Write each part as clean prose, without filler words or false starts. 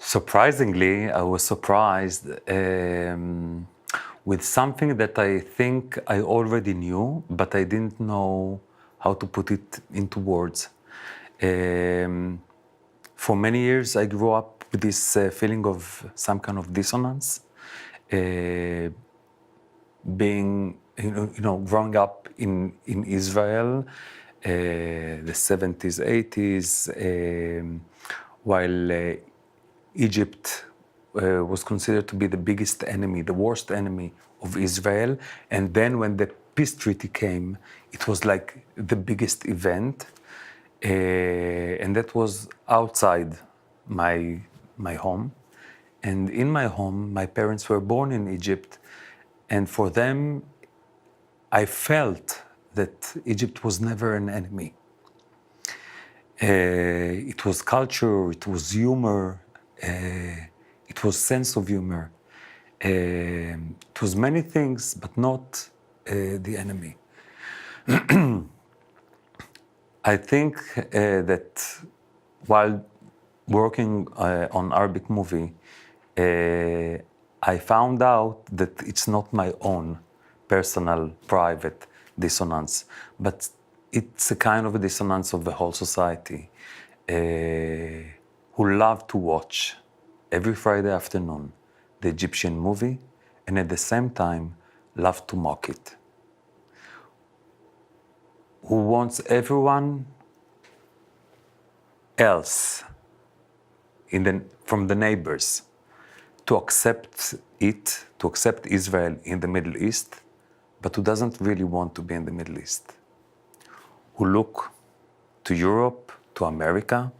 Surprisingly, I was surprised with something that I think I already knew, but I didn't know how to put it into words. For many years, I grew up with this feeling of some kind of dissonance, being, growing up in Israel, the 70s, 80s, while Egypt was considered to be the biggest enemy, the worst enemy of Israel. And then when the peace treaty came, it was like the biggest event. And that was outside my home. And in my home, my parents were born in Egypt. And for them, I felt that Egypt was never an enemy. It was culture, it was humor, it was sense of humor. It was many things, but not the enemy. I think that while working on Arabic movie, I found out that it's not my own personal, private dissonance, but it's a kind of a dissonance of the whole society who love to watch every Friday afternoon the Egyptian movie and at the same time love to mock it. Who wants everyone else from the neighbors to accept it, to accept Israel in the Middle East, but who doesn't really want to be in the Middle East. Who look to Europe, to America,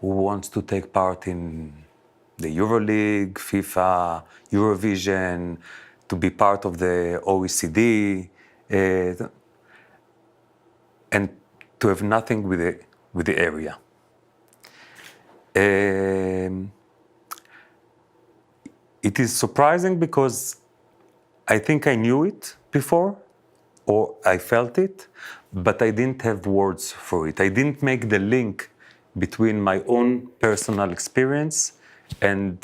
who wants to take part in the EuroLeague, FIFA, Eurovision, to be part of the OECD, and to have nothing with the area. It is surprising because I think I knew it before, or I felt it, but I didn't have words for it. I didn't make the link between my own personal experience and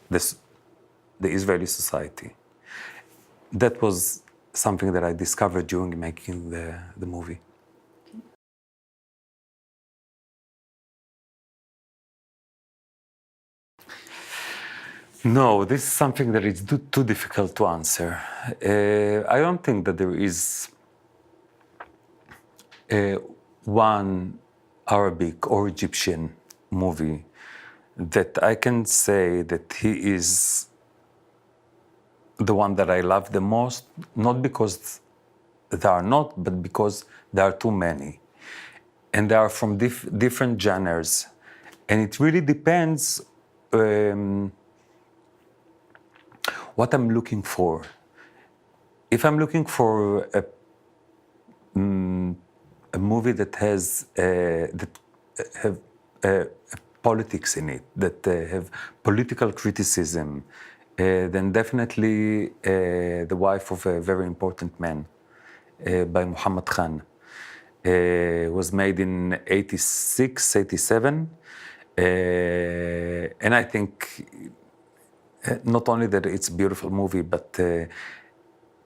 the Israeli society. That was something that I discovered during making the movie. No, this is something that is too difficult to answer. I don't think that there is one Arabic or Egyptian movie that I can say that he is the one that I love the most, not because there are not, but because there are too many. And they are from different genres. And it really depends what I'm looking for. If I'm looking for a movie that has that have politics in it, that have political criticism, then definitely The Wife of a Very Important Man by Muhammad Khan. Was made in 86, 87. And I think not only that it's a beautiful movie, but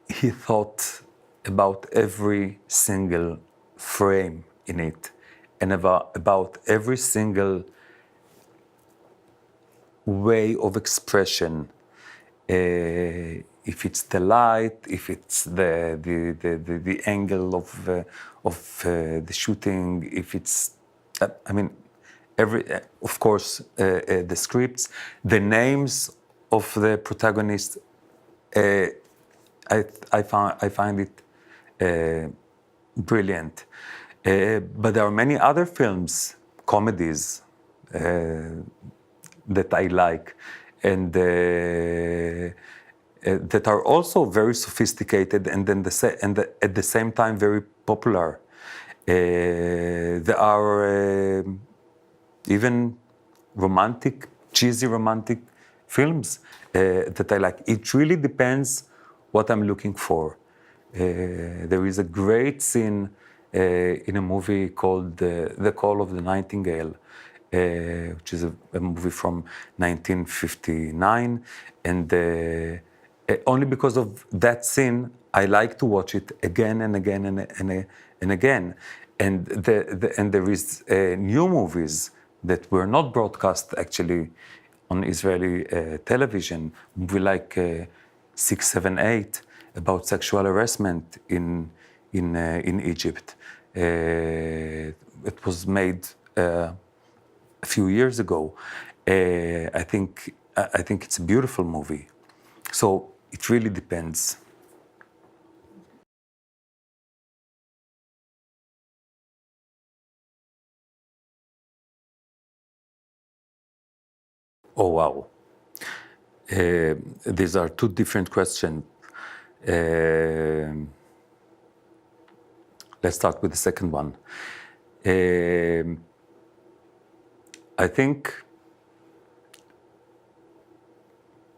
he thought about every single frame in it and about every single way of expression. If it's the light, if it's the angle of the shooting, if it's, of course, the scripts, the names of the protagonists. I find it brilliant. But there are many other films, comedies that I like, and that are also very sophisticated and then at the same time very popular. There are even cheesy romantic films that I like. It really depends what I'm looking for. There is a great scene in a movie called The Call of the Nightingale, which is a movie from 1959, and only because of that scene, I like to watch it again and again and again. And there is new movies that were not broadcast actually on Israeli television, movie like 678 about sexual harassment in Egypt. It was made a few years ago. I think it's a beautiful movie. So it really depends. Oh wow. These are two different questions. Let's start with the second one. I think.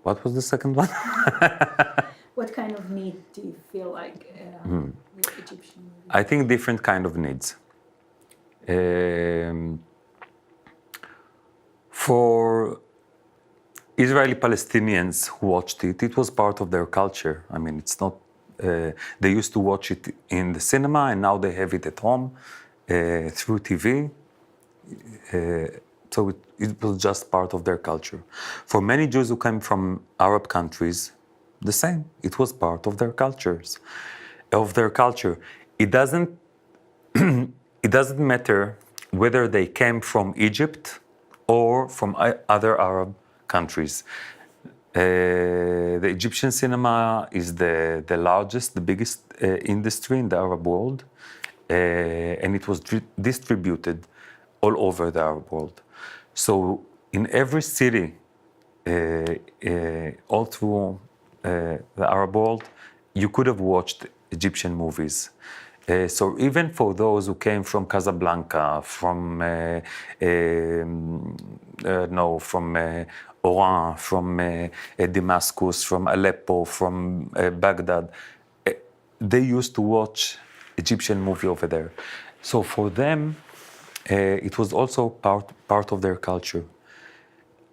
What was the second one? What kind of need do you feel like with Egyptian movies? I think different kind of needs. For Israeli Palestinians who watched it, it was part of their culture. I mean, it's not. They used to watch it in the cinema, and now they have it at home through TV. So it was just part of their culture. For many Jews who came from Arab countries, the same. It was part of their cultures, of their culture. It doesn't. It doesn't matter whether they came from Egypt or from other Arab countries. The Egyptian cinema is the largest, the biggest industry in the Arab world, and it was distributed all over the Arab world. So in every city, all through the Arab world, you could have watched Egyptian movies. So even for those who came from Casablanca, from Oran, from Damascus, from Aleppo, from Baghdad, they used to watch Egyptian movie over there. So for them, it was also part of their culture.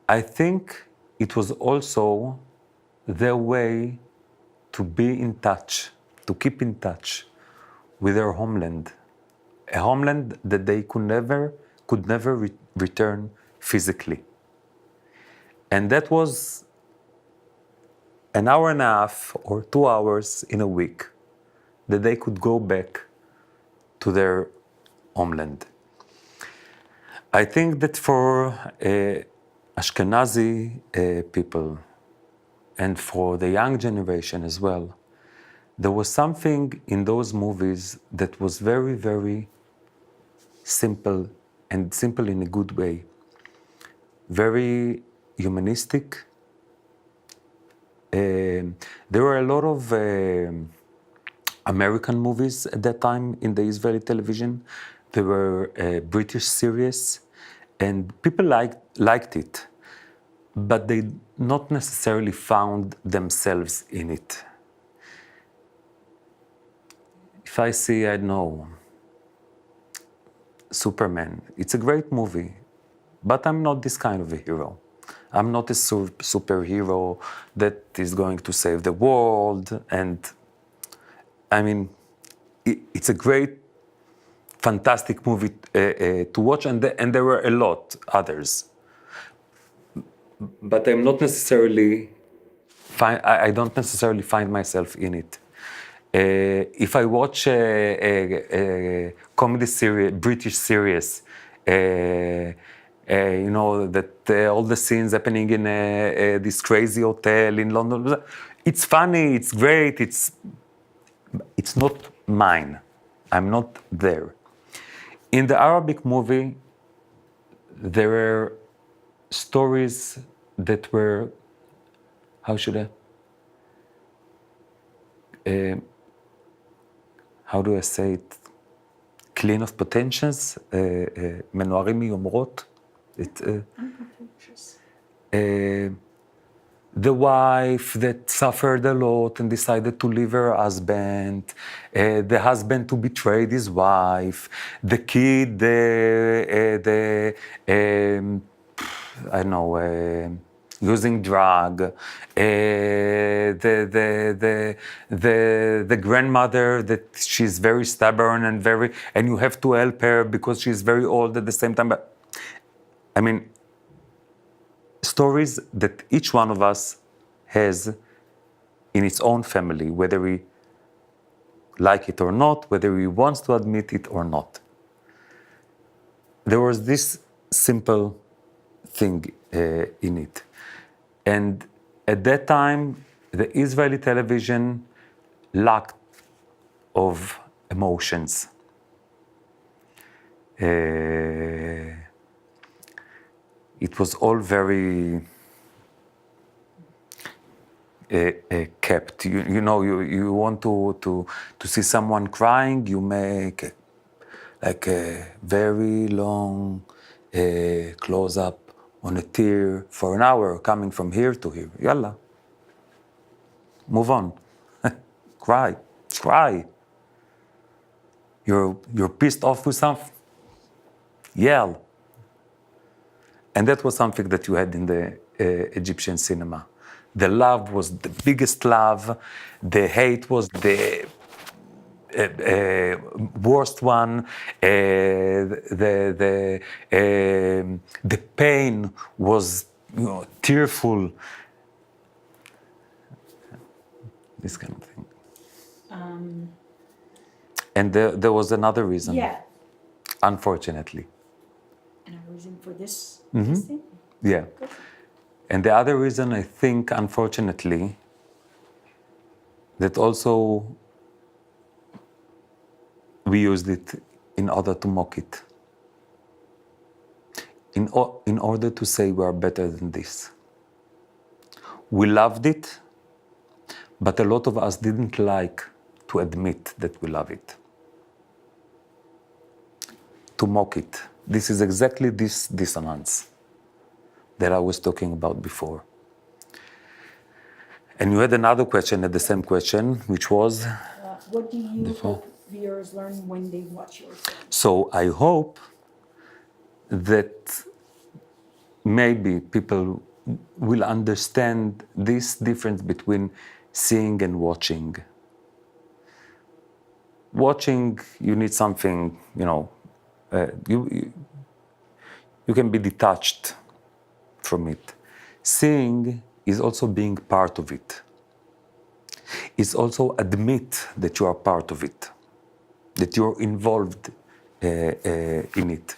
I think it was also their way to be in touch, to keep in touch with their homeland, a homeland that they could never return physically. And that was an hour and a half or 2 hours in a week that they could go back to their homeland. I think that for Ashkenazi people and for the young generation as well, there was something in those movies that was very, very simple, and simple in a good way. Very humanistic. There were a lot of American movies at that time in the Israeli television. There were British series, and people liked it, but they not necessarily found themselves in it. If I see, I don't know, Superman, it's a great movie, but I'm not this kind of a hero. I'm not a superhero that is going to save the world. And I mean, it's a great, fantastic movie to watch, and there were a lot others. But I'm not necessarily, I don't necessarily find myself in it. If I watch a comedy series, British series, you know, that all the scenes happening in this crazy hotel in London, it's funny, it's great, it's not mine. I'm not there. In the Arabic movie, there were stories that were, how do I say it? Clean of pretensions, מנוערים מיומרות. the wife that suffered a lot and decided to leave her husband, the husband who betrayed his wife, the kid, I don't know, using drug, the grandmother that she's very stubborn and you have to help her because she's very old at the same time. But I mean, stories that each one of us has in its own family, whether we like it or not, whether he wants to admit it or not. There was this simple thing in it. And at that time, the Israeli television lacked of emotions. It was all very kept. You know, you want to see someone crying, you make like a very long close-up on a tear for an hour, coming from here to here. Yalla. Move on. Cry. Cry. You're pissed off with something? Yell. And that was something that you had in the Egyptian cinema. The love was the biggest love. The hate was the worst one. The pain was, tearful. This kind of thing. And there was another reason. Yeah. Unfortunately. Another reason for this thing? Yeah. Good. And the other reason, I think, unfortunately, that also we used it in order to mock it. In order to say we are better than this. We loved it, but a lot of us didn't like to admit that we love it. To mock it. This is exactly this dissonance that I was talking about before. And you had another question at the same question, which was? What do you hope viewers learn when they watch your film? So I hope that maybe people will understand this difference between seeing and watching. Watching, you need something, you can be detached from it. Seeing is also being part of it. It's also admit that you are part of it, that you're involved in it.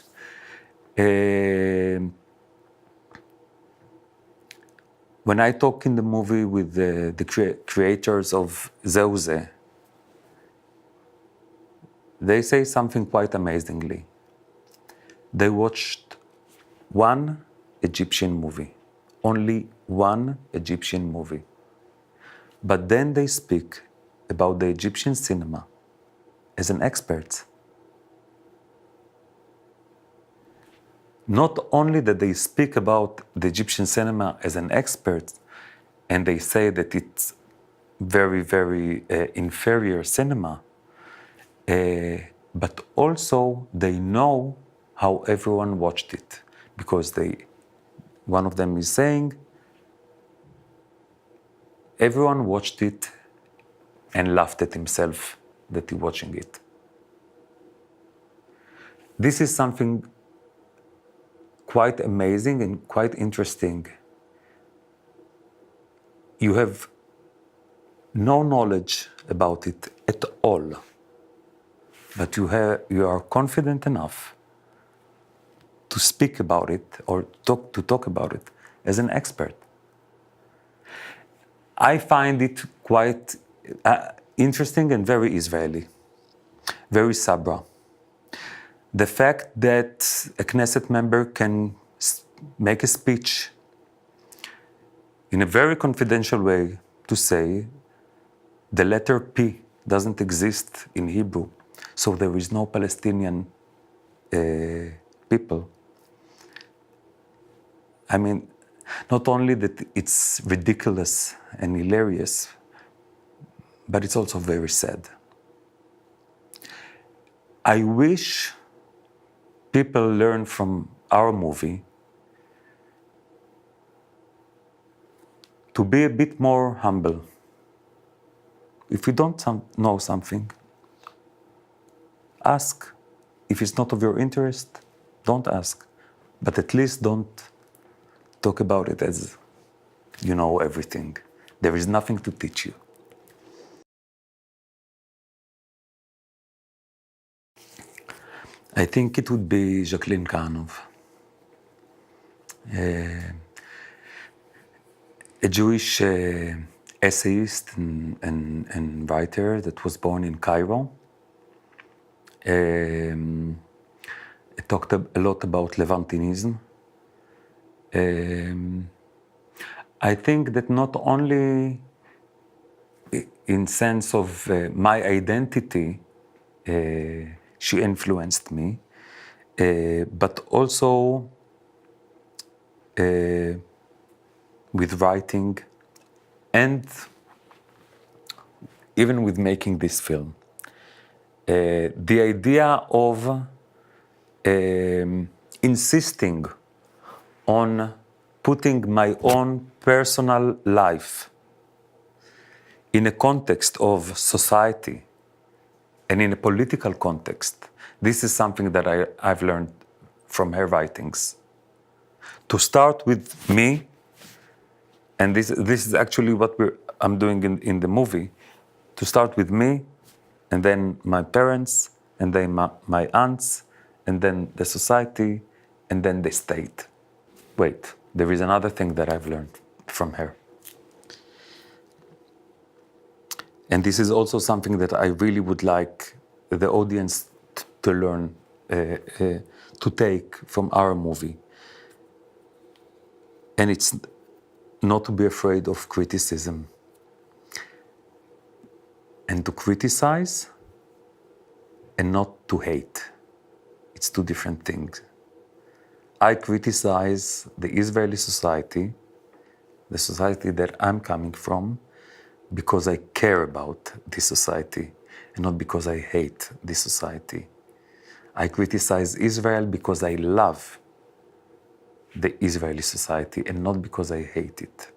When I talk in the movie with the creators of Zeuze, they say something quite amazingly. They watched one Egyptian movie, only one Egyptian movie. But then they speak about the Egyptian cinema as an expert. Not only that they speak about the Egyptian cinema as an expert, and they say that it's very, very inferior cinema, but also they know how everyone watched it, because one of them is saying, everyone watched it and laughed at himself that he's watching it. This is something quite amazing and quite interesting. You have no knowledge about it at all, but you are confident enough to speak about it or to talk about it as an expert. I find it quite interesting and very Israeli, very Sabra. The fact that a Knesset member can make a speech in a very confidential way to say the letter P doesn't exist in Hebrew, so there is no Palestinian people. I mean, not only that it's ridiculous and hilarious, but it's also very sad. I wish people learn from our movie to be a bit more humble. If you don't know something, ask. If it's not of your interest, don't ask. But at least don't talk about it as you know everything. There is nothing to teach you. I think it would be Jacqueline Karnov, a Jewish essayist and writer that was born in Cairo. It talked a lot about Levantinism. I think that not only in sense of my identity, she influenced me, but also with writing and even with making this film. The idea of insisting on putting my own personal life in a context of society and in a political context. This is something that I've learned from her writings. To start with me, and this is actually what I'm doing in the movie, to start with me, and then my parents, and then my aunts, and then the society, and then the state. Wait, there is another thing that I've learned from her. And this is also something that I really would like the audience to learn, to take from our movie. And it's not to be afraid of criticism. And to criticize and not to hate. It's two different things. I criticize the Israeli society, the society that I'm coming from, because I care about this society and not because I hate this society. I criticize Israel because I love the Israeli society and not because I hate it.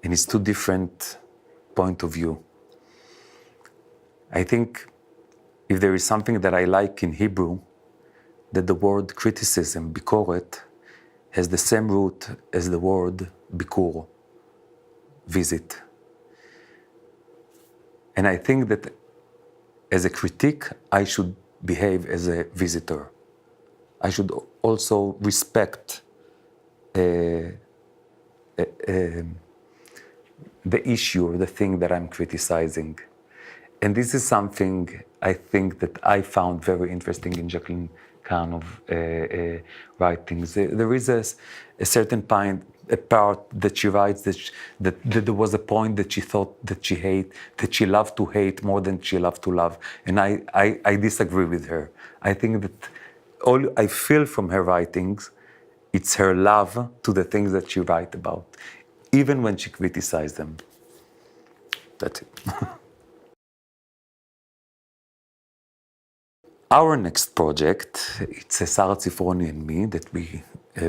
And it's two different points of view. I think if there is something that I like in Hebrew, that the word criticism, bikoret, has the same root as the word bikur, visit. And I think that as a critic, I should behave as a visitor. I should also respect the issue or the thing that I'm criticizing. And this is something I think that I found very interesting in Jacqueline Karnov writings. There is a certain part that she writes that there was a point that she thought that she loved to hate more than she loved to love. And I disagree with her. I think that all I feel from her writings, it's her love to the things that she writes about, even when she criticizes them. That's it. Our next project, it's Sarah Zifroni and me, that we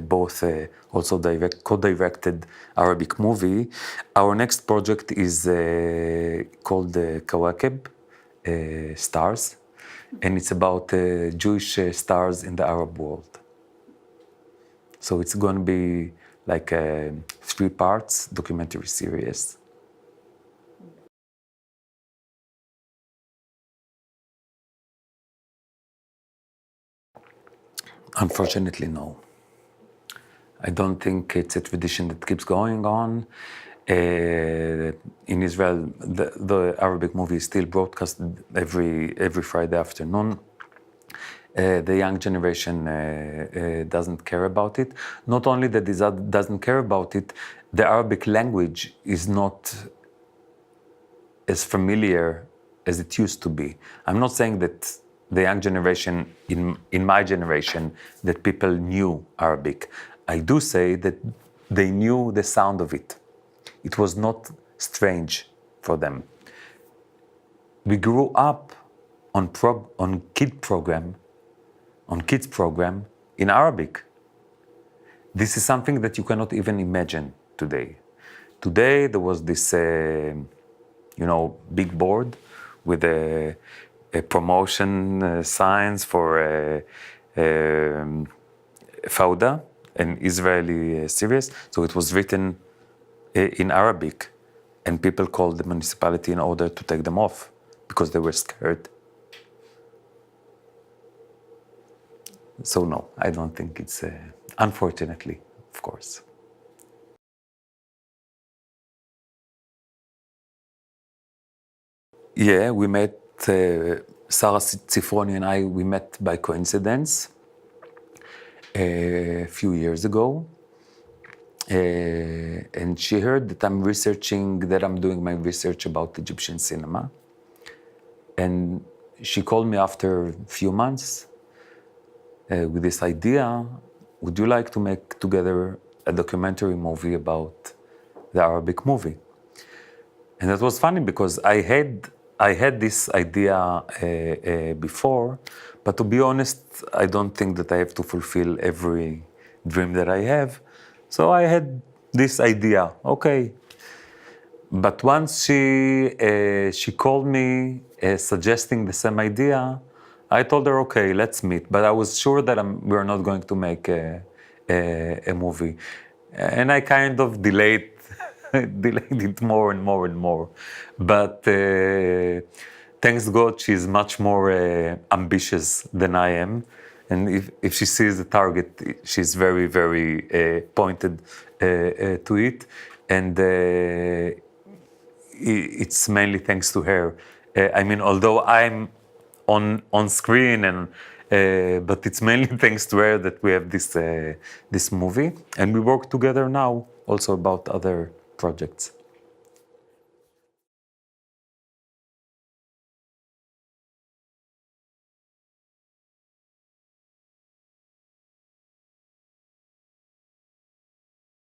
both also co-directed Arabic movie. Our next project is called Kawakeb, Stars, and it's about Jewish stars in the Arab world. So it's going to be like 3 parts documentary series. Unfortunately, no. I don't think it's a tradition that keeps going on. In Israel, the Arabic movie is still broadcasted every Friday afternoon. The young generation doesn't care about it. Not only that it doesn't care about it, the Arabic language is not as familiar as it used to be. I'm not saying that the young generation, in my generation, that people knew Arabic. I do say that they knew the sound of it. It was not strange for them. We grew up on kids program in Arabic. This is something that you cannot even imagine today. Today there was this, big board with a promotion signs for Fauda, an Israeli series. So it was written in Arabic, and people called the municipality in order to take them off because they were scared. So no, I don't think it's, unfortunately, of course. Yeah, we met, Sarah Zifroni and I, we met by coincidence a few years ago. And she heard that I'm doing my research about Egyptian cinema. And she called me after a few months with this idea, would you like to make together a documentary movie about the Arabic movie? And that was funny because I had this idea before, but to be honest, I don't think that I have to fulfill every dream that I have. So I had this idea, okay. But once she called me suggesting the same idea, I told her, okay, let's meet. But I was sure that we're not going to make a movie. And I kind of delayed it more and more and more. But thanks God, she's much more ambitious than I am. And if she sees the target, she's very, very pointed to it. And it's mainly thanks to her. Although I'm on screen, and but it's mainly thanks to her that we have this movie. And we work together now also about other projects.